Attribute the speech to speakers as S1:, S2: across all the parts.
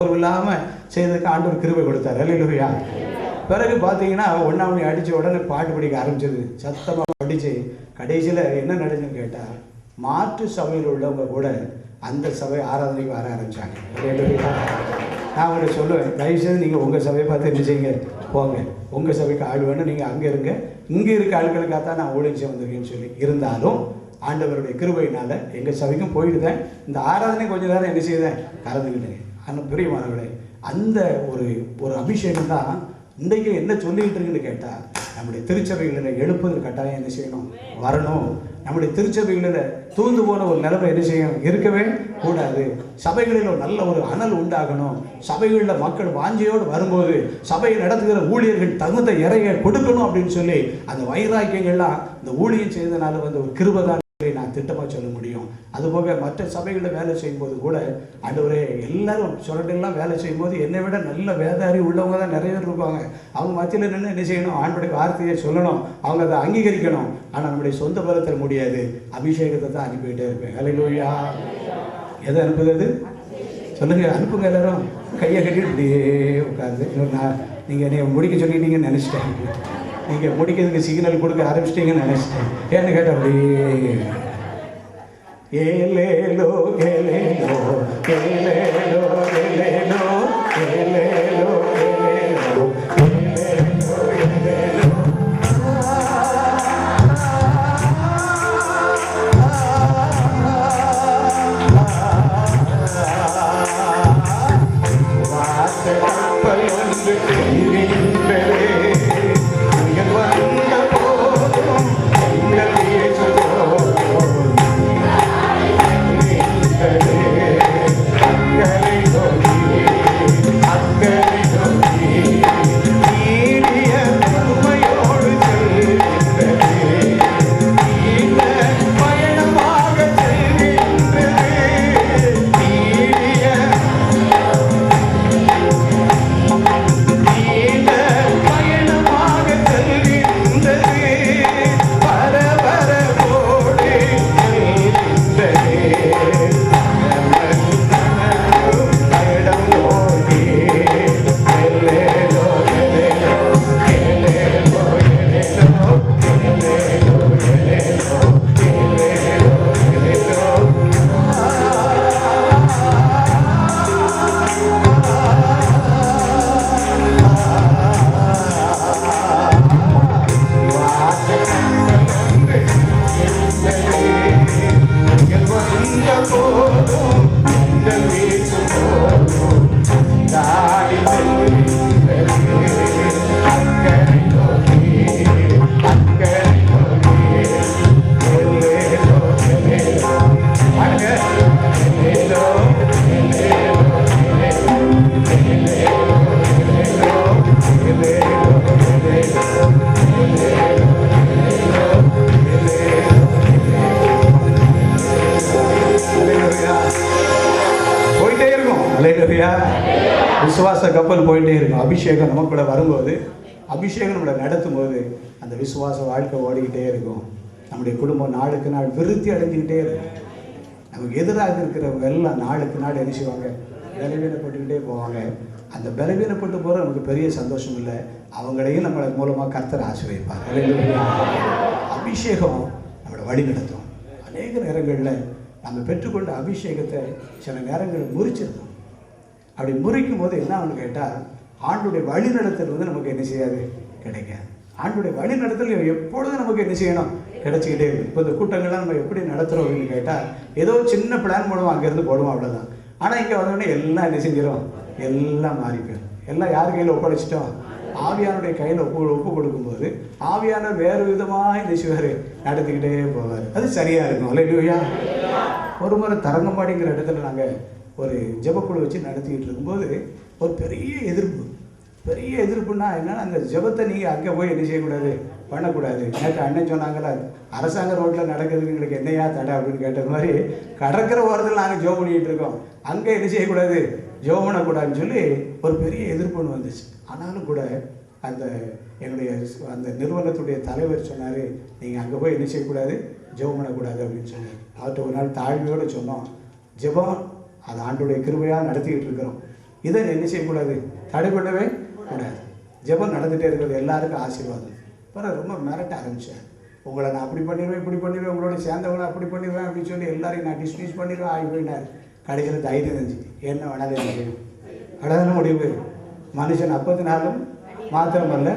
S1: இல்லாமல் செய்ததுக்கு ஆண்டவர் கிருபை கொடுத்தார். அல்லேலூயா. பிறகு பார்த்தீங்கன்னா 1ஆம் மணி அடித்த உடனே பாட்டு படிக்க ஆரம்பிச்சது. சத்தமாக படித்து கடைசியில் என்ன நடந்துன்னு கேட்டால், மாற்று சபையில் உள்ளவங்க கூட அந்த சபை ஆராதனைக்கு வர ஆரம்பித்தாங்க. அல்லேலூயா. நான் அவங்களை சொல்லுவேன், தயவுசெய்து நீங்கள் உங்கள் சபையை பார்த்து என்ன செய்யுங்க, போங்க. உங்கள் சபைக்கு ஆள் வேணும், நீங்கள் அங்கே இருங்க. இங்கே இருக்க ஆட்களுக்காக தான் நான் ஊழியம் செய்ய வந்திருக்கேன்னு சொல்லி இருந்தாலும் ஆண்டவருடைய கிருபையினால் எங்கள் சபைக்கும் போயிடுதேன். இந்த ஆராதனை கொஞ்சம் நேரம் என்ன செய்தேன், கலந்துக்கிட்டேன். ஆனால் பிரியமானவர்களே, அந்த ஒரு அபிஷேகம் தான் இன்றைக்கு என்ன சொல்லிக்கிட்டு இருக்குன்னு கேட்டால், நம்முடைய திருச்சபைகளில் எழுப்புதல் கட்டாயம் என்ன செய்யணும், வரணும். நம்முடைய திருச்சபைகளில் தூந்து போன ஒரு நிலைமை என்ன செய்யணும், இருக்கவே கூடாது. சபைகளில் நல்ல ஒரு அனல் உண்டாகணும். சபைகளில் மக்கள் வாஞ்சையோடு வரும்போது சபையை நடத்துகிற ஊழியர்கள் தகுந்த இறையை கொடுக்கணும் அப்படின்னு சொல்லி அந்த வைராக்கியங்கள்லாம் இந்த ஊழியம் செய்தனால வந்து ஒரு கிருபைதான் நான் திட்டமாக சொல்ல முடியும். அதுபோக மற்ற சபைகளில் வேலை செய்யும்போது கூட ஆண்டவரே, எல்லாரும் சொல்லிட்டுலாம் வேலை செய்யும்போது என்னை விட நல்ல வேதாரி உள்ளவங்க தான் நிறைய பேர் இருப்பாங்க. அவங்க மத்தியில் நின்று என்ன செய்யணும், ஆண்டவருடைய வார்த்தையை சொல்லணும், அவங்க அதை அங்கீகரிக்கணும். ஆனால் நம்முடைய சொந்த பலத்தில் முடியாது, அபிஷேகத்தை தான் அனுப்பிக்கிட்டே இருப்பேன். அல்லேலூயா. எதை அனுப்புகிறது சொல்லுங்க, அனுப்புங்க. எல்லாரும் கையை கட்டிட்டு இப்படியே உட்காந்து நீங்கள் என்னை முடிக்க சொல்லிட்டீங்கன்னு நினச்சிட்டேன். நீங்கள் முடிக்கிறதுக்கு சிக்னல் கொடுக்க ஆரம்பிச்சிட்டிங்கன்னு நினச்சிட்டேன். ஏன்னு கேட்டால் அப்படியே ஏலேலோ ஏலேலோ ஏலேலோ ஏலேலோ ஏலேலோ ஏலேலோ விசுவாச கப்பல் போயிட்டே இருக்கும். அபிஷேகம் நமக்குள்ள வரும்போது, அபிஷேகம் நம்மளை நடத்தும் போது அந்த விசுவாச வாழ்க்கை ஓடிக்கிட்டே இருக்கும். நம்முடைய குடும்பம் நாளுக்கு நாள் விருத்தி அடைஞ்சிக்கிட்டே இருக்கும். நமக்கு எதிராக இருக்கிறவங்க எல்லாம் நாளுக்கு நாள் என்ன செய்வாங்க, பலவீனப்பட்டுக்கிட்டே போவாங்க. அந்த பலவீனப்பட்டு போகிற நமக்கு பெரிய சந்தோஷம் இல்லை, அவங்களையும் நம்மளை மூலமாக கர்த்தர் ஆசீர்வதிப்பார். அபிஷேகம் நம்மளை வழி நடத்தும். அநேக நேரங்களில் நம்ம பெற்றுக்கொண்ட அபிஷேகத்தை சில நேரங்களில் முறிச்சிருக்கோம். அப்படி முறிக்கும் போது என்ன ஆகுன்னு கேட்டால், ஆண்டுடைய வழிநடத்தல் வந்து நமக்கு என்ன செய்யாது, கிடைக்காது. ஆண்டுடைய வழிநடத்தல் எப்பொழுதும் நமக்கு என்ன செய்யணும், கிடைச்சிக்கிட்டே இருக்கும். இப்போ இந்த கூட்டங்கள்லாம் நம்ம எப்படி நடத்துகிறோம் அப்படின்னு கேட்டால், ஏதோ சின்ன பிளான் போடுவோம், அங்கேருந்து போடுவோம், அவ்வளோதான். ஆனால் இங்கே வந்தோடனே எல்லாம் என்ன செஞ்சிடும், எல்லாம் மாறிப்போம். எல்லாம் யார் கையில் ஒப்படைச்சிட்டோம், ஆவியானுடைய கையில் ஒப்பு கொடுக்கும்போது ஆவியானவர் வேறு விதமாக என்ன செய்வார், நடத்திக்கிட்டே போவார். அது சரியாக இருக்கும். அல்லேலூயா. ஒரு முறை தரங்கம்பாடிங்கிற இடத்துல நாங்கள் ஒரு ஜெபக்குழு வச்சு நடத்திக்கிட்டு இருக்கும்போது ஒரு பெரிய எதிர்ப்புன்னா என்னன்னா, அந்த ஜெபத்தை நீங்கள் அங்கே போய் என்ன செய்யக்கூடாது, பண்ணக்கூடாது. எனக்கு அண்ணன் சொன்னாங்களா, அரசாங்க ரோட்டில் நடக்கிறதுக்கு எங்களுக்கு என்னையா தடை அப்படின்னு கேட்டது மாதிரி, கடற்கரை ஓரத்தில் நாங்கள் ஜெபம் பண்ணிக்கிட்டு இருக்கோம், அங்கே என்ன செய்யக்கூடாது, ஜெபம் பண்ணக்கூடாதுன்னு சொல்லி ஒரு பெரிய எதிர்ப்புன்னு வந்துச்சு. ஆனாலும் கூட அந்த என்னுடைய அந்த நிறுவனத்துடைய தலைவர் சொன்னார், நீங்கள் அங்கே போய் என்ன செய்யக்கூடாது, ஜெபம் பண்ணக்கூடாது அப்படின்னு சொன்னார். அவர்கிட்ட ஒரு நாள் தாழ்மையோடு சொன்னோம், ஜெபம் அது ஆண்டுடைய கிருபையாக நடத்திக்கிட்டு இருக்கிறோம். இதை என்ன செய்யக்கூடாது, தடை பண்ணவே கூடாது. ஜெபம் நடந்துகிட்டே இருக்கிறது எல்லாருக்கும் ஆசீர்வாதம். அப்புறம் ரொம்ப மிரட்ட ஆரம்பித்தேன். உங்களை நான் அப்படி பண்ணிடுவேன், இப்படி பண்ணிடுவேன், உங்களோட சேர்ந்தவங்களை அப்படி பண்ணிடுவேன் அப்படின்னு சொல்லி எல்லாரையும் நான் டிஸ்மிஸ் பண்ணிடுவேன் ஆகிப்போயினார். கடைசியில் தைரியம் இருந்துச்சு, என்ன வேணாலும் என்ன செய்யும், அழகான முடிவு. மனுஷன் 40 நாளும் மாத்திரமல்ல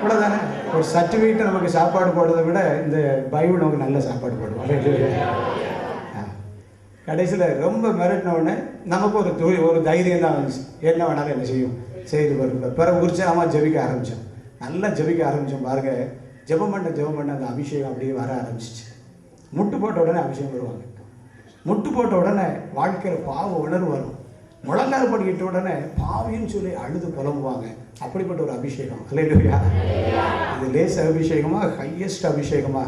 S1: கூட தானே. ஒரு சர்டிஃபிகேட்டை நமக்கு சாப்பாடு போடுறதை விட இந்த பைபிள் நமக்கு நல்ல சாப்பாடு போடுவோம். கடைசியில் ரொம்ப மிரட்டினவுடனே நமக்கு ஒரு தைரியம் தான் வந்துச்சு, என்ன வேணாலும் என்ன செய்யும் செய்து வருங்க. பிறகு உற்சாகமாக ஜெபிக்க ஆரம்பித்தோம், நல்லா ஜெபிக்க ஆரம்பித்தோம். பாருங்க, ஜெபம் பண்ண அந்த அபிஷேகம் அப்படியே வர ஆரம்பிச்சிச்சு. முட்டு போட்ட உடனே அபிஷேகம் வருவாங்க. முட்டு போட்ட உடனே வாழ்க்கையில் பாவ உணர்வு வரும். முழங்கால் படிக்கிட்ட உடனே பாவின்னு சொல்லி அழுது புலம்புவாங்க. அப்படிப்பட்ட ஒரு அபிஷேகம். அல்லேலூயா. இது லேச அபிஷேகமா, ஹையஸ்ட் அபிஷேகமா,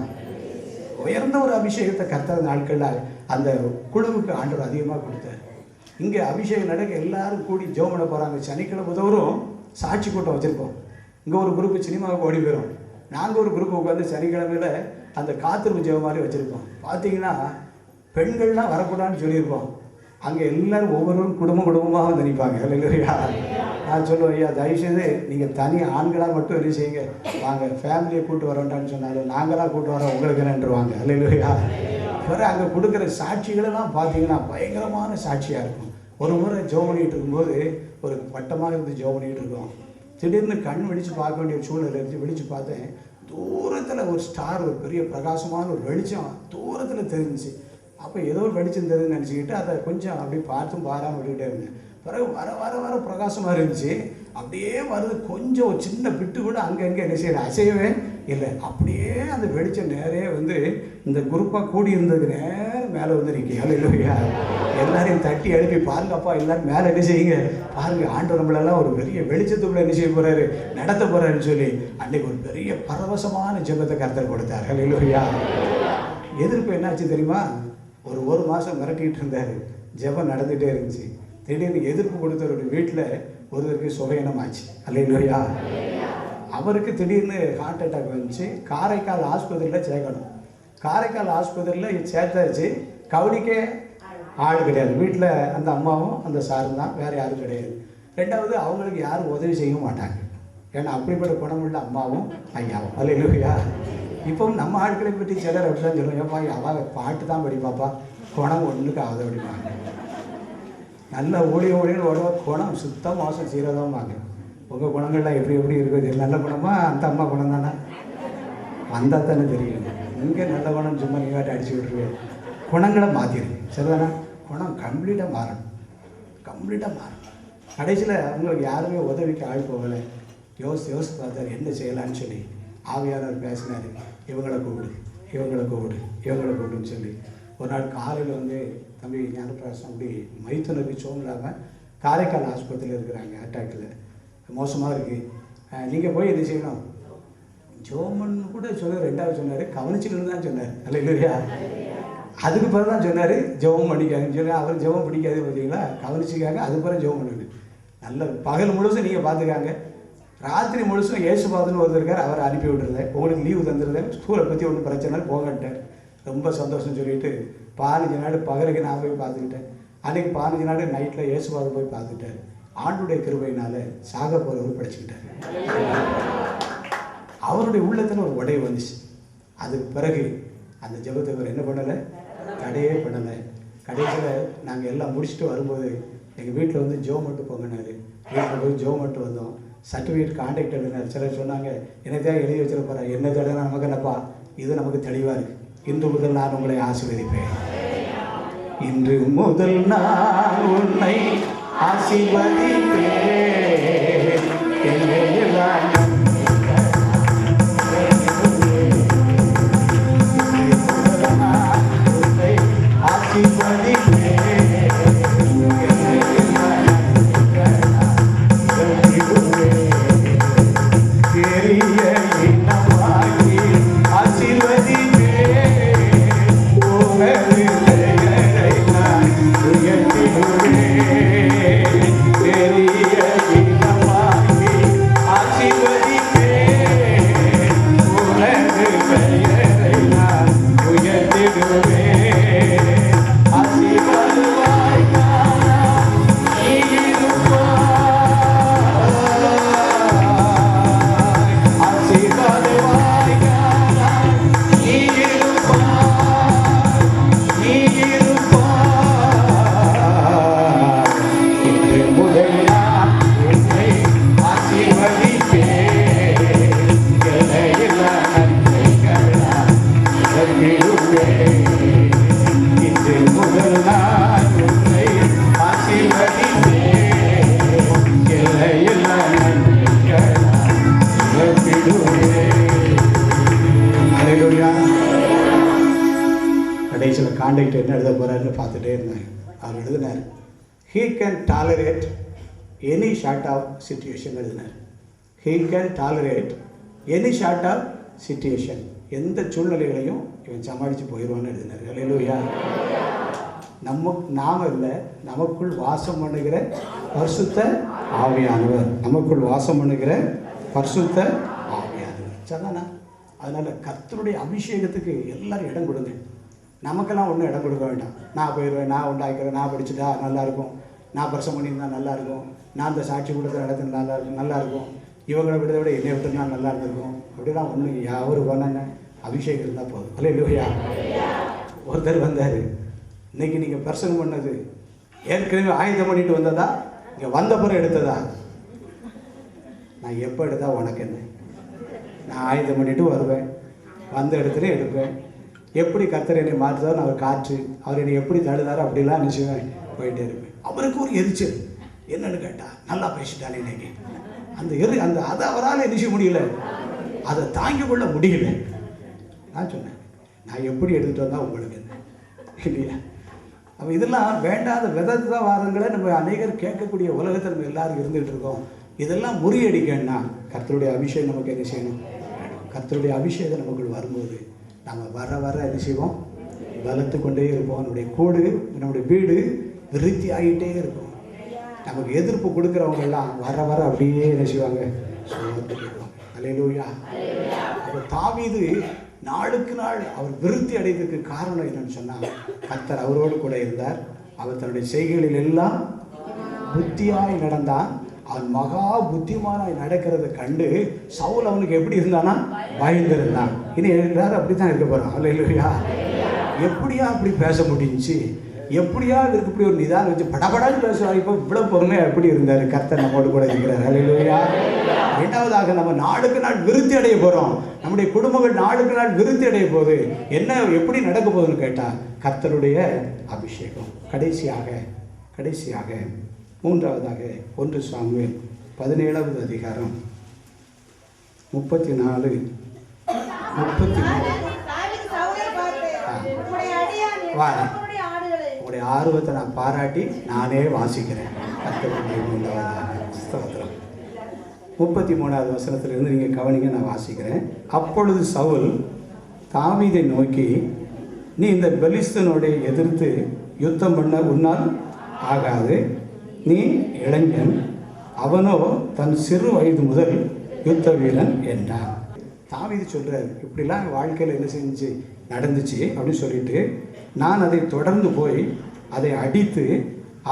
S1: உயர்ந்த ஒரு அபிஷேகத்தை கர்த்தர் நாட்களில் அந்த குழுவுக்கு ஆண்டவர் அதிகமாக கொடுத்தார். இங்கே அபிஷேகம் நடக்க எல்லாரும் கூடி ஜெபம் பண்ண போகிறாங்க. சனிக்கிழமை தோறும் சாட்சி கூட்டம் வச்சுருக்கோம். இங்கே ஒரு குரூப்பு சினிமாவுக்கு ஓடி போயிடும். நாங்கள் ஒரு குரூப்பு உட்காந்து சனிக்கிழமையில் அந்த காத்திருப்பு ஜெபம் மாதிரி வச்சுருக்கோம். பார்த்தீங்கன்னா பெண்கள்லாம் வரக்கூடாதுன்னு சொல்லியிருக்கோம். அங்கே எல்லோரும் ஒவ்வொருவரும் குடும்பமாக வந்து நிற்பாங்க. இல்லையா, நான் சொல்லுவேன், ஐயா தயவுசெய்து நீங்கள் தனி ஆண்களாக மட்டும் என்ன செய்யுங்க, வாங்க ஃபேமிலியை கூப்பிட்டு வரவேண்டான்னு சொன்னாலும் நாங்களாக கூப்பிட்டு வரோம் உங்களுக்கு என்னன்றுவாங்க. இல்லையா, பிறகு அங்கே கொடுக்குற சாட்சிகளெல்லாம் பார்த்தீங்கன்னா பயங்கரமான சாட்சியாக இருக்கும். ஒரு முறை ஜெபம் பண்ணிகிட்டு இருக்கும்போது ஒரு வட்டமாக இருந்து ஜெபம் பண்ணிகிட்டு இருக்கோம். திடீர்னு கண் விழித்து பார்க்க வேண்டிய சூழ்நிலை இருந்து விழித்து பார்த்தேன். தூரத்தில் ஒரு ஸ்டார், ஒரு பெரிய பிரகாசமான ஒரு வெளிச்சம் தூரத்தில் தெரிஞ்சிச்சு. அப்போ ஏதோ ஒரு வெளிச்சம் தெரியுதுன்னு நினச்சிக்கிட்டு அதை கொஞ்சம் அப்படியே பார்த்தும் பாராமல் விட்டுக்கிட்டே இருந்தேன். பிறகு வர பிரகாசமாக இருந்துச்சு. அப்படியே வருது, கொஞ்சம் ஒரு சின்ன பிட்டு கூட அங்கங்கே என்ன செய்யற அசையவே இல்லை. அப்படியே அந்த வெளிச்சம் நேரே வந்து இந்த குரூப்பாக கூடி இருந்தது நேரம் மேலே வந்து நிற்க. இல்லையா, எல்லாரையும் தட்டி எழுப்பி பாருங்கப்பா, எல்லாரும் மேலே என்ன செய்யுங்க பாருங்க, ஆண்டவர் நம்மளெல்லாம் ஒரு பெரிய வெளிச்சத்துக்குள்ள என்ன செய்ய போகிறாரு, நடத்த போகிறாருன்னு சொல்லி அன்னைக்கு ஒரு பெரிய பரவசமான ஜெபத்தை கர்த்தர் கொடுத்தார். இல்லையா, எதிர்ப்பு என்னாச்சு தெரியுமா, ஒரு மாதம் மிரட்டிகிட்டு இருந்தார். ஜெபம் நடந்துகிட்டே இருந்துச்சு. திடீர்னு எதிர்ப்பு கொடுத்தவருடைய வீட்டில் ஒருவருக்கு சுகையினமாச்சு. அல்லேலூயா. அவருக்கு திடீர்னு ஹார்ட் அட்டாக் வந்துச்சு. காரைக்கால் ஆஸ்பத்திரியில் சேர்க்கணும். காரைக்கால் ஆஸ்பத்திரியில் சேர்த்தாச்சு. கவனிக்க ஆள் கிடையாது. வீட்டில் அந்த அம்மாவும் அந்த சாரும் தான், வேறு யாரும் கிடையாது. ரெண்டாவது அவங்களுக்கு யாரும் உதவி செய்ய மாட்டாங்க. ஏன்னா அப்படிப்பட்ட குணமுள்ள அம்மாவும் ஐயாவும். அல்லேலூயா. இப்போவும் நம்ம ஆட்களை பற்றி சிலர் அப்படி தான் சொல்லுவோம், ஏப்பா அவள் பாட்டு தான் படிப்பாப்பா, குணம் ஒன்றுக்கு ஆகுது அப்படிப்பாங்க. நல்ல ஊழியம் வருவா, குணம் சுத்தம் மோசம் சீரதம் வாங்க. உங்கள் குணங்கள்லாம் எப்படி இருக்குது, நல்ல குணமா அந்த அம்மா குணம் தானே, வந்தால் தானே தெரியும். இங்கே நல்ல குணம் சும்மா நீவாட்டி அடிச்சு விட்டுருவேன். குணங்களை மாற்றிடுங்க. சரிதானே, குணம் கம்ப்ளீட்டாக மாறணும். கடைசியில் அவங்களுக்கு யாருமே உதவிக்கு ஆள் போகலை. யோசித்து பார்த்தார் என்ன செய்யலான்னு சொல்லி. ஆவியானவர் பேசினார், இவங்களை கூப்பிடுன்னு சொல்லி. ஒரு நாள் காலையில் வந்து தம்பி ஞானப்பிராசம் அப்படி மைத்துனருக்கு சோம் இல்லாமல் காரைக்கால் ஆஸ்பத்திரியில் இருக்கிறாங்க, அட்டாக்கில் மோசமாக இருக்குது, நீங்கள் போய் என்ன செய்யணும் ஜோமன்னு கூட சொல்ல. ரெண்டாவது சொன்னார், கவனிச்சுன்னு தான் சொன்னார். இல்லையா, அதுக்கு பிறகு தான் சொன்னார் ஜெபம் பண்ணிக்காங்கன்னு சொல்லி. அவர் ஜெபம் பிடிக்காது பார்த்தீங்களா, கவனிச்சுக்காங்க, அது பிறகு ஜெபம் பண்ணுங்க. நல்ல பகல் முழுசும் நீங்கள் பார்த்துக்காங்க, ராத்திரி முழுசும் ஏசுபாதுன்னு ஒருத்தர் இருக்கார், அவரை அனுப்பி விட்டுருந்தேன். உங்களுக்கு லீவு தந்துருந்தேன், ஸ்கூலை பற்றி ஒன்றும் பிரச்சனை போகட்டார். ரொம்ப சந்தோஷம் சொல்லிட்டு 15 நாள் பகலுக்கு நான் போய் பார்த்துக்கிட்டேன். அன்றைக்கி 15 நாள் நைட்டில் ஏசுபாதை போய் பார்த்துக்கிட்டார். ஆண்டுடைய கிருபையினால சாக போகிறவர் படிச்சுக்கிட்டார். அவருடைய உள்ளத்தில் ஒரு உடை வந்துச்சு. அதுக்கு பிறகு அந்த ஜெபத்தை அவர் என்ன பண்ணலை, தடையே பண்ணலை. கடைசியில் நாங்கள் எல்லாம் முடிச்சுட்டு வரும்போது எங்கள் வீட்டில் வந்து ஜோ மட்டும் போங்கனாரு. வீட்டில் போய் ஜோ மட்டும் வந்தோம். சர்டிஃபிகேட் கான்டாக்ட் எழுதினார். சிலர் சொன்னாங்க என்னத்தையாக எழுதி வச்சிருப்பாரா, என்ன தடவை நமக்கு என்னப்பா, இது நமக்கு தெளிவாக இருக்குது. இன்று முதல் நான் உங்களை ஆசீர்வதிப்பேன். இன்று முதல் நான் உன்னை ஆசீர்வதிப்பேன். Yeah. he can tolerate any sort of situation எழுதினார். he can tolerate any sort of situation, எந்த சூழ்நிலைகளையும் இவன் சமாளித்து போயிடுவான்னு எழுதினார். அல்லேலூயா. நாம இல்லை, நமக்குள் வாசம் பண்ணுகிற பரிசுத்த ஆவியானவர், நமக்குள் வாசம் பண்ணுகிற பரிசுத்த ஆவியானவர். சரிதானா? அதனால் கர்த்தருடைய அபிஷேகத்துக்கு எல்லாரும் இடம் கொடுங்க. நமக்கெல்லாம் ஒன்றும் இடம் கொடுக்க வேண்டாம். நான் போயிடுவேன், நான் உண்டாக்கிறேன், நான் படிச்சுட்டா நல்லாயிருக்கும், நான் பிரசம் பண்ணியிருந்தா நல்லாயிருக்கும், நான் இந்த சாட்சி கொடுக்குற இடத்துல நல்லாயிருக்கும், இவங்களை விட என்னை விட்டுனா நல்லா இருந்திருக்கும். அப்படிலாம் ஒன்றும் யாரும் பண்ணாங்க, அபிஷேகம் இருந்தால் போதும். அல்லேலூயா. ஒருத்தர் வந்தார், இன்னைக்கு நீங்கள் பிரசங்கம் பண்ணது ஏற்கனவே ஆயுதம் பண்ணிட்டு வந்ததா, இங்கே வந்த பிறகு எடுத்ததா? நான் எப்போ எடுத்தா உனக்கு என்ன? நான் ஆயுதம் பண்ணிட்டு வருவேன், வந்த இடத்துல எடுப்பேன். எப்படி கர்த்தர் என்னை மாற்றுதாரோ அவர் காற்று, அவர் என்னை எப்படி தடுதாரோ அப்படிலாம் நினச்சிவேன், போயிட்டே இருப்பேன். அவருக்கு ஒரு எரிச்சல். என்னன்னு கேட்டால், நல்லா பேசிட்டானே இன்னைக்கு. அந்த அதை அவரால் நினைச்ச முடியல, அதை தாங்கிக் கொள்ள முடியல. நான் சொன்னேன், நான் எப்படி எடுத்துகிட்டு வந்தால் உங்களுக்கு என்ன இல்லையா? அப்போ இதெல்லாம் வேண்டாத விதத்த வாதங்களை நம்ம அநேகர் கேட்கக்கூடிய உலகத்தில் நம்ம எல்லாரும் இருந்துகிட்டு இருக்கோம். இதெல்லாம் முறியடிக்கணும்னா கர்த்தருடைய அபிஷேகம் நமக்கு என்ன செய்யணும்? கர்த்தருடைய அபிஷேகம் நமக்குள் வரும்போது நம்ம வர வர என்ன செய்வோம்? வளர்த்து கொண்டே இருப்போம். நம்முடைய வீடு விருத்தி ஆகிட்டே இருக்கும். நமக்கு எதிர்ப்பு கொடுக்குறவங்கெல்லாம் வர வர அப்படியே என்ன செய்வாங்க? சொல்லிடுவோம். அல்லேலூயா. அப்போ தாவீது நாளுக்கு நாள் அவர் விருத்தி அடைவதற்கு காரணம் என்னன்னு சொன்னால், கர்த்தர் அவரோடு கூட இருந்தார். அவர் தன்னுடைய செய்கைகளில் எல்லாம் புத்தியாய் நடந்தான். அவன் மகா புத்திமானாய் நடக்கிறத கண்டு சவுல் அவனுக்கு எப்படி இருந்தானா? பயந்திருந்தான். இனி எல்லாரும் அப்படி தான் இருக்க போகிறான். அல்லேலூயா. எப்படியா அப்படி பேச முடிஞ்சிச்சு? எப்படியா இருக்கு இப்படி ஒரு நிதானம் வச்சு படபடான்னு பேசுவார். இப்போ இவ்வளோ பொறுமையாக எப்படி இருந்தார்? கர்த்தர் நம்மோடு கூட இருக்கிறார். அல்லேலூயா. இரண்டாவதாக, நம்ம நாளுக்கு நாள் விருத்தி அடைய போகிறோம். நம்முடைய குடும்பங்கள் நாளுக்கு நாள் விருத்தி அடைய போகுது. என்ன எப்படி நடக்க போகுதுன்னு கேட்டால், கர்த்தருடைய அபிஷேகம். கடைசியாக மூன்றாவதாக 1 சாமுவேல் 17வது அதிகாரம் 34 உங்களுடைய ஆர்வத்தை நான் பாராட்டி நானே வாசிக்கிறேன். 33வது வசனத்திலிருந்து நீங்கள் கவனிங்க, நான் வாசிக்கிறேன். அப்பொழுது சவுல் தாவீதை நோக்கி, நீ இந்த பெலிஸ்தனோட எதிர்த்து யுத்தம் பண்ண உன்னால் ஆகாது, நீ இளைஞன், அவனோ தன் சிறு வயது முதல் யுத்த வீரன் என்றான். தாவீது சொல்கிறார், இப்படிலாம் வாழ்க்கையில் என்ன நடந்துச்சு அப்படின்னு சொல்லிட்டு, நான் அதை தொடர்ந்து போய் அதை அடித்து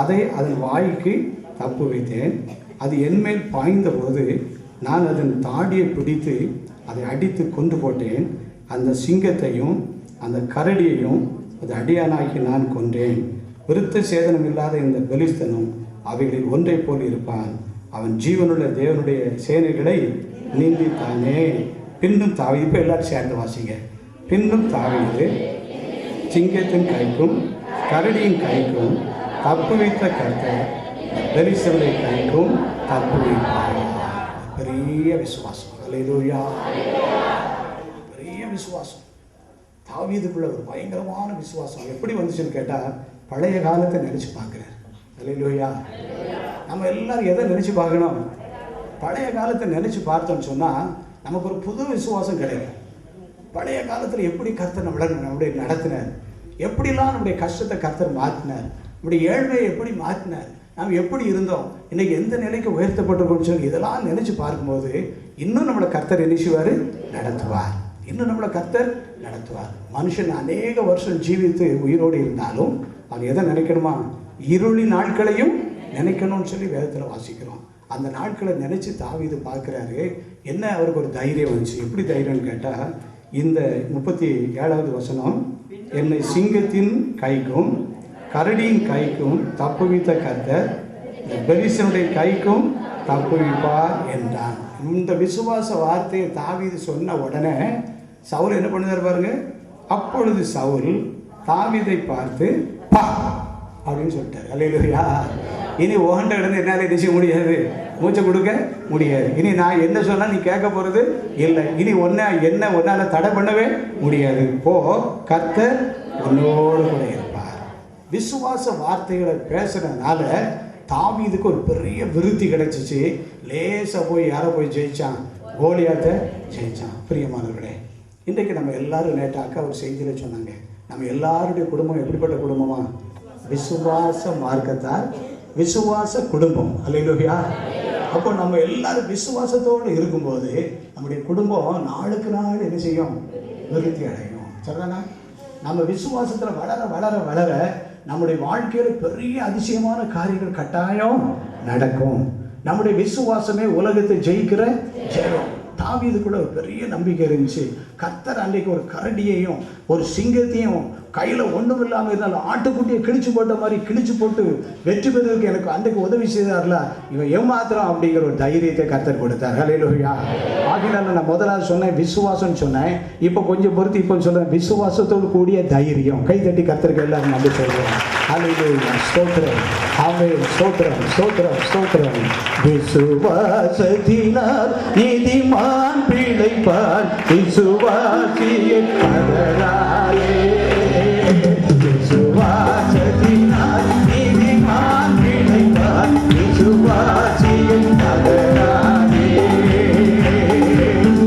S1: அதன் வாய்க்கு தப்பு வைத்தேன். அது என்மேல் பாய்ந்த போது நான் அதன் தாடியை பிடித்து அதை அடித்து கொண்டு போட்டேன். அந்த சிங்கத்தையும் அந்த கரடியையும் அது அடியானாக்கி நான் கொன்றேன். விருத்த சேதனம் இல்லாத இந்த பெலிஸ்தனும் அவைகளில் ஒன்றை போல் இருப்பான். அவன் ஜீவனுள்ள தேவனுடைய சேனைகளை நீந்தித்தானே. பின்னும் தாவீது, இப்போ எல்லாரும் சேர்ந்து வாசிங்க. பின்னும் தாவீது சிங்கத்தின் கைக்கும் கரடியின் கைக்கும் தப்பு வைத்த கர்த்தர் பெலிஸ்தனுடைய கைக்கும் தப்பு வைப்பார். பெரிய விசுவாசம். அல்லேலூயா. பெரிய விசுவாசம். தாவீதுக்குள்ள ஒரு பயங்கரமான விசுவாசம் எப்படி வந்துச்சுன்னு கேட்டால், பழைய காலத்தை நினச்சி பார்க்குறார். அல்லேலூயா. நம்ம எல்லாரும் எதை நினச்சி பார்க்கணும்? பழைய காலத்தை நினச்சி பார்த்தோம்னு சொன்னால் நமக்கு ஒரு புது விசுவாசம் கிடைக்கும். பழைய காலத்தில் எப்படி கர்த்தர் நம்முடைய நடத்தினார், எப்படிலாம் நம்முடைய கஷ்டத்தை கர்த்தர் மாற்றினார், நம்முடைய ஏழ்மையை எப்படி மாற்றினார், நாம் எப்படி இருந்தோம், இன்றைக்கி எந்த நிலைக்கு உயர்த்தப்பட்டிருக்கோம்னு சொல்லி இதெல்லாம் நினச்சி பார்க்கும்போது இன்னும் நம்மளை கர்த்தர் என்ன நடத்துவார். இன்னும் நம்மளை கர்த்தர் நடத்துவார். மனுஷன் அநேக வருஷம் ஜீவித்து உயிரோடு இருந்தாலும் அவன் எதை நினைக்கணுமா? இருளின் நாட்களையும் நினைக்கணும்னு சொல்லி வேதத்தில் வாசிக்கிறோம். அந்த நாட்களை நினச்சி தாவீது பார்க்குறாரு. என்ன அவருக்கு ஒரு தைரியம் வந்துச்சு? எப்படி தைரியம்னு கேட்டால், இந்த 37வது வசனம், என்னை சிங்கத்தின் கைக்கும் கரடியின் கைக்கும் தப்புவித்த கர்த்தர் பெலிஸ்தனுடைய கைக்கும் தப்புவிப்பார் என்றான். இந்த விசுவாச வார்த்தையை தாவீது சொன்ன உடனே சவுல் என்ன பண்ணுறாரு பாருங்க. அப்பொழுது சவுல் தாவீதை பார்த்து பா அப்படின்னு சொல்லிட்டார். அல்லேலூயா. இனி உகண்ட கிடந்து என்னால் நிச்சய முடியாது, மூச்சை கொடுக்க முடியாது. இனி நான் என்ன சொன்னால் நீ கேட்க போகிறது இல்லை. இனி ஒன்னால் தடை பண்ணவே முடியாது. போ, கர்த்தர் உன்னோடு கூட இருப்பார். விசுவாச வார்த்தைகளை பேசுறதுனால தாவீதுக்கு ஒரு பெரிய விருத்தி கிடைச்சிச்சு. லேசாக போய் யாரை போய் ஜெயிச்சான்? கோலியாத்தை ஜெயிச்சான். பிரியமானவர்களே, இன்றைக்கு நம்ம எல்லாரும் நேற்று அக்கா ஒரு செய்தியில் சொன்னாங்க, நம்ம எல்லாருடைய குடும்பம் எப்படிப்பட்ட குடும்பமா? விசுவாச மார்க்கத்தால் விசுவாச குடும்பம். அல்லேலூயா. அப்போ நம்ம எல்லாரும் விசுவாசத்தோடு இருக்கும்போது நம்முடைய குடும்பம் நாளுக்கு நாள் என்ன செய்யும்? விருத்தி அடையும். சரிதானா? நம்ம விசுவாசத்தில் வளர வளர வளர நம்முடைய வாழ்க்கையில் பெரிய அதிசயமான காரியங்கள் கட்டாயம் நடக்கும். நம்முடைய விசுவாசமே உலகத்தை ஜெயிக்கிற ஜெயம். தாவீதுக்குள்ள ஒரு பெரிய நம்பிக்கை இருந்துச்சு. கர்த்தர் அன்றைக்கு ஒரு கரடியையும் ஒரு சிங்கத்தையும் கையில் ஒன்றும் இல்லாமல் இருந்தாலும் ஆட்டுக்குட்டியை கிழிச்சு போட்ட மாதிரி கிழிச்சு போட்டு வெற்றி பெறுவதற்கு எனக்கு அன்றைக்கு உதவி செய்தார்ல, இவன் ஏமாத்திரம் அப்படிங்கிற ஒரு தைரியத்தை கர்த்தர் கொடுத்தார். ஹல்லேலூயா. ஆகினால நான் முதலாவது சொன்னேன் விசுவாசம்னு சொன்னேன். இப்போ கொஞ்சம் பொறுத்து இப்போ சொல்றேன் விசுவாசத்தோடு கூடிய தைரியம். கை தட்டி கர்த்தருக்கு எல்லாரும் நம்பி சொல்றேன். ஹல்லேலூயா. ஸ்தோத்திரம். ஆமென். ஸ்தோத்திரம் ஸ்தோத்திரம் ஸ்தோத்திரம். விசுவாசத்தினால் நீதிமான் பிழைப்பான், விசுவாசியை பதறாயே. விசுவாசத்தினால் நீதிமான் பிழைப்பான், விசுவாசியை பதறாயே.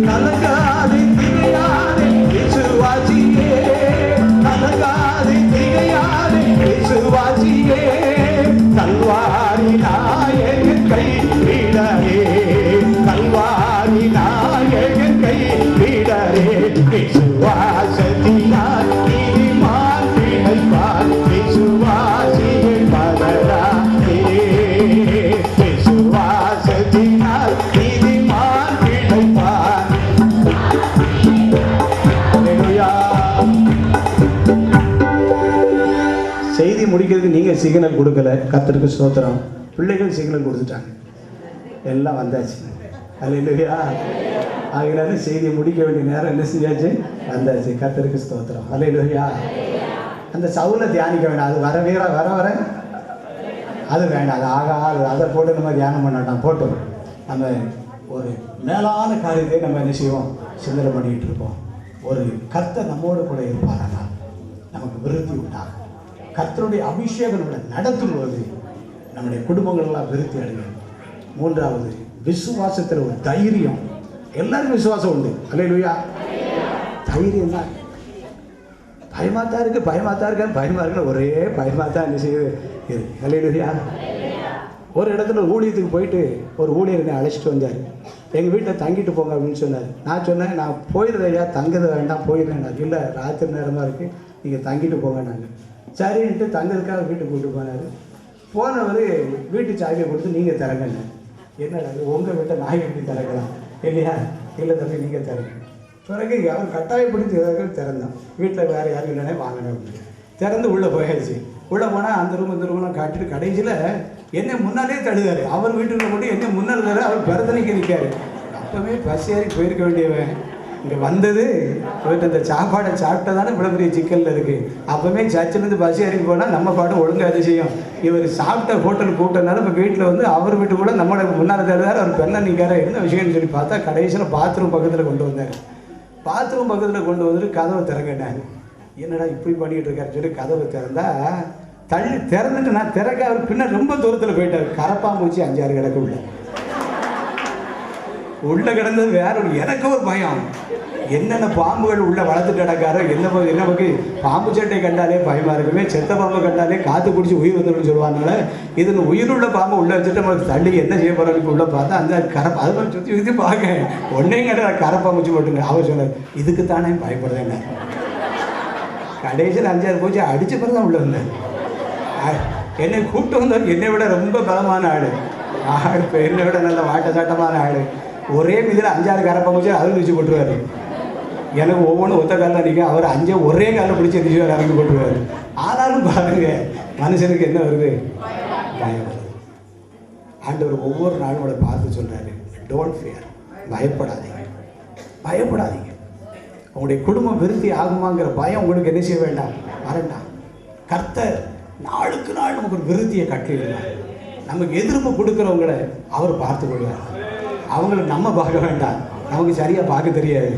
S1: கலங்காதே திகையாதே விசுவாசியே, கலங்காதே திகையாதே விசுவாசியே. கல்வாரி நாயகன் கைவிடரே, கல்வாரி நாயகன் கைவிடரே. விசுவாசத்தினால் நீதிமான் பிழைப்பான், விசுவாசியை பதறாதே. விசுவாசத்தினால் நீதிமான் பிழைப்பான். அல்லேலூயா. செய்தி முடிக்கிறதுக்கு நீங்கள் சிக்னல் கொடுக்கல, கர்த்தருக்கு ஸ்தோத்திரம். பிள்ளைகள் சிக்னல் கொடுத்துட்டாங்க, எல்லாம் வந்தாச்சு. அல்லேலூயா. ஆகினால செய்தியை முடிக்க வேண்டிய நேரம் என்ன செஞ்சாச்சு? வந்தாச்சு. கர்த்தருக்கு ஸ்தோத்திரம். அல்லேலூயா. அந்த சவுலை தியானிக்க வேண்டாம், அது வர வர வர அது வேண்டாம், அது ஆகாது. அதை போட்டு நம்ம தியானம் பண்ணாட்டான். போட்டோம் நம்ம ஒரு மேலான காரியத்தை நம்ம என்ன செய்வோம்? சிந்தனை பண்ணிக்கிட்டு இருப்போம். ஒரு கர்த்தர் நம்மோடு கூட இருப்பாரானால் நமக்கு விருத்தி உண்டாகும். கர்த்தருடைய அபிஷேகம் நம்மளை நடத்தும் போது நம்முடைய குடும்பங்கள்லாம் விருத்தி அடையும். மூன்றாவது, விசுவாசத்தில் ஒரு தைரியம். எல்லாருக்கும் விசுவாசம் உண்டு. அல்லேலூயா. தைரியம் தான். பயமாத்தான் இருக்கு, பயமாத்தான் இருக்க, பயமா இருக்குன்னு ஒரே பயமாத்தான் என்ன செய்யுது? அல்லேலூயா. ஒரு இடத்துல ஊழியத்துக்கு போயிட்டு ஒரு ஊழியர் அழைச்சிட்டு வந்தார். எங்கள் வீட்டில் தங்கிட்டு போங்க அப்படின்னு சொன்னார். நான் சொன்னேன், நான் போயிடுறேன் ஐயா, தங்குறது வேண்டாம், போயிடுறேன். இல்லை, ராத்திரி நேரமாக இருக்குது, நீங்கள் தங்கிட்டு போங்க. நாங்கள் சரின்ட்டு தங்கிறதுக்காக வீட்டுக்கு கூப்பிட்டு போனார். போனவர் வீட்டு சாவியை கொடுத்து நீங்கள் திறங்கண்ண. என்னடா உங்கள் வீட்டை நான் எப்படி திறக்கலாம்? இல்லையா? இல்லை தம்பி நீங்கள் திறங்க. பிறகு அவர் கட்டாயப்படுத்தி திறந்தான். வீட்டில் வேறு யாரும் இல்லைனே வாங்கினேன் அப்படின்னு திறந்து உள்ளே போயாச்சு. உள்ளே போனால் அந்த ரூம் இந்த ரூம்லாம் காட்டிட்டு கடைசியில் என்னை முன்னாலே தடுதாரு. அவர் வீட்டுக்குள்ள போட்டு என்னை முன்னால் தர அவர் பிறத்தனைக்கு நிற்காரு. அப்போவே பசியாரி போயிருக்க வேண்டியவன் இங்கே வந்தது போயிட்டு அந்த சாப்பாடை சாப்பிட்டதானே இவ்வளோ பெரிய சிக்கலில் இருக்குது. அப்போவே சர்ச்சிலேருந்து பஸ் ஏறி போனால் நம்ம பாடம் ஒழுங்காக அது செய்யும். இவர் சாப்பிட்ட ஹோட்டல் கூப்பிட்டனால இப்போ வீட்டில் வந்து அவர் வீட்டு கூட நம்மளோட முன்னால் தருதார். அவர் பெண்ணை நிற்கார என்ன விஷயம்னு சொல்லி பார்த்தா கடைசியில் பாத்ரூம் பக்கத்தில் கொண்டு வந்தார். பாத்ரூம் பக்கத்தில் கொண்டு வந்துட்டு கதவை திறங்கிட்டாங்க. என்னடா இப்படி பண்ணிகிட்டு இருக்காரு சொல்லி கதவை திறந்தா தள்ளி திறந்துட்டு நான் திறக்க அவர் பின்ன ரொம்ப தூரத்தில் போயிட்டார். கரப்பாம்பூச்சி 5-6 கிடக்கு உள்ள கிடந்தது வேற ஒரு. எனக்கு ஒரு பயம், என்னென்ன பாம்புகள் உள்ள வளர்த்துட்டு கிடக்காரோ, என்ன பக்கம் பாம்பு சட்டை கண்டாலே பயமாக இருக்குமே, செத்த பாம்பு கண்டாலே காற்று பிடிச்சி உயிர் வந்துடும் சொல்லுவாங்கனால இது உயிருள்ள பாம்பை உள்ளே வச்சுட்டு நம்ம தள்ளி என்ன செய்ய போகிறோம் உள்ளே பார்த்தா அந்த அது மாதிரி சுற்றி சுற்றி பார்க்க ஒன்றையும் கேட்டால் கரப்பாம்பூச்சி போட்டுங்க. அவர் சொன்னார், இதுக்கு தானே பயப்படுறேன். கடைசியில் 5-6 பூச்சி அடித்த பிறகு தான் உள்ளே வந்தேன். என்னை கூப்பிட்டு வந்தவர் என்னை விட ரொம்ப பலமான ஆள். இப்போ என்னை விட நல்ல வாட்ட சாட்டமான ஆள். ஒரே மீதில் 5-6 கரப்பாம்பூச்சி அதில் வச்சு போட்டுருவார். எனக்கு ஒவ்வொன்றும் ஒத்த காலில் நிற்கும். அவர் 5 ஒரே காலில் பிடிச்சி எந்திரிச்சு இறங்கி போட்டுருவார். ஆனாலும் பாருங்க மனுஷனுக்கு என்ன வருது? பயம் வருது. ஆண்டவர் ஒவ்வொரு நாளும் அவளை பார்த்து சொல்கிறாரு, டோன்ட் ஃபியர், பயப்படாதீங்க, பயப்படாதீங்க. உங்களுடைய குடும்பம் விருத்தி ஆகுமாங்கிற பயம் உங்களுக்கு என்ன செய்ய வேண்டாம், வரண்டாம். கர்த்தர் நாளுக்கு நாள் நமக்கு ஒரு விருத்தியை கட்டிடலாம். நமக்கு எதிர்ப்பு கொடுக்குறவங்களை அவர் பார்த்து கொள்வார். அவங்களை நம்ம பார்க்க வேண்டாம், நமக்கு சரியாக பார்க்க தெரியாது.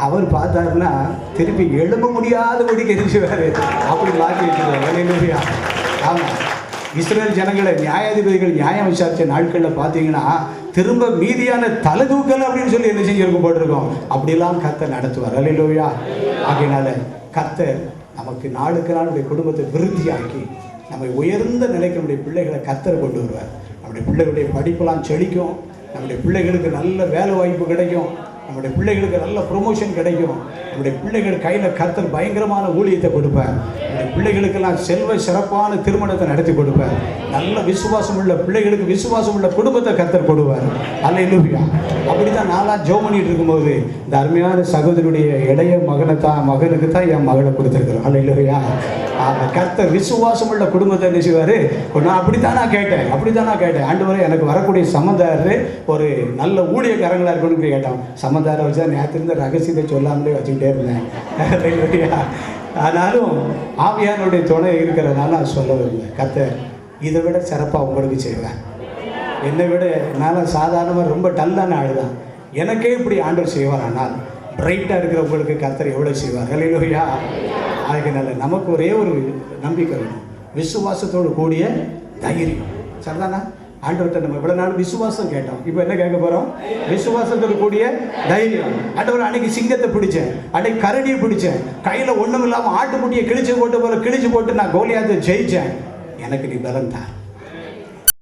S1: அவர் பார்த்தாருன்னா திருப்பி எழும்ப முடியாதபடிக்கு எரிச்சுவார். அப்படி மாற்றி வச்சுருவார். அல்லேலூயா. ஆமாம், இஸ்ரேல் ஜனங்களை நியாயாதிபதிகள் நியாயம் விசாரித்த நாட்களில் பார்த்தீங்கன்னா திரும்ப மீதியான தலை தூக்கல் அப்படின்னு சொல்லி என்ன செஞ்சிருக்கும் போட்டிருக்கோம். அப்படிலாம் கர்த்தர் நடத்துவார். அல்லேலூயா. ஆகையினால கர்த்தர் நமக்கு நாளுக்கு நாள் நம்முடைய குடும்பத்தை விருத்தியாக்கி நம்மை உயர்ந்த நிலைக்கு நம்முடைய பிள்ளைகளை கர்த்தர் கொண்டு வருவார். நம்முடைய பிள்ளைகளுடைய படிப்பெல்லாம் செழிக்கும். நம்முடைய பிள்ளைகளுக்கு நல்ல வேலை வாய்ப்பு கிடைக்கும். நம்முடைய பிள்ளைகளுக்கு நல்ல ப்ரொமோஷன் கிடைக்கும். நம்முடைய பிள்ளைகள் கையில் கர்த்தர் பயங்கரமான ஊழியத்தை கொடுப்பார். நம்முடைய பிள்ளைகளுக்கெல்லாம் செல்வ சிறப்பான திருமணத்தை நடத்தி கொடுப்பார். நல்ல விசுவாசம் உள்ள பிள்ளைகளுக்கு விசுவாசம் உள்ள குடும்பத்தை கர்த்தர் கொடுவார். அல்லேலூயா. அப்படி தான் நான்லாம் ஜெபம் பண்ணிட்டு இருக்கும்போது இந்த அருமையான சகோதரியுடைய இளைய மகனுக்கு தான் என் மகளை கொடுத்துருக்குறோம். அல்லேலூயா. கர்த்தர் விசுவாசம் உள்ள குடும்பத்தை என்ன செய்வார். நான் அப்படித்தான் நான் கேட்டேன் ஆண்டவரே எனக்கு வரக்கூடிய சம்பந்தாரு ஒரு நல்ல ஊழியக்காரங்களாக இருக்கணும்னு கேட்டோம். சம்பந்தாரை வச்சா நேற்று இருந்த ரகசியத்தை சொல்லாமலே வச்சுக்கிட்டே இருந்தேன். ஆனாலும் ஆவியானுடைய துணை இருக்கிறதுனால நான் சொல்லவில்லை. கர்த்தர் இதை விட சிறப்பாக உங்களுக்கு செய்வேன். என்னை விட நான் சாதாரணமாக ரொம்ப டல்லான ஆள் தான். எனக்கே இப்படி ஆண்டவர் செய்வார். ஆனால் பிரைட்டாக இருக்கிறவங்களுக்கு கர்த்தர் எவ்வளோ செய்வார். அல்லேலூயா. அதனால நமக்கு ஒரே ஒரு நம்பிக்கை வேணும், விசுவாசத்தோடு கூடிய தைரியம். சரிதானா? ஆண்டவர்கிட்ட நம்ம இவ்வளோ நாள் விசுவாசம் கேட்டோம். இப்போ என்ன கேட்க போகிறோம்? விசுவாசத்தோடு கூடிய தைரியம். ஆண்டவர் அன்னைக்கு சிங்கத்தை பிடிச்சேன், அன்னைக்கு கரடியை பிடிச்சேன், கையில் ஒன்றும் இல்லாமல் ஆட்டுக்குட்டியை கிழிச்சு போட்டு நான் கோலியாத்தை ஜெயித்தேன். எனக்கு நீ பலம் தான்.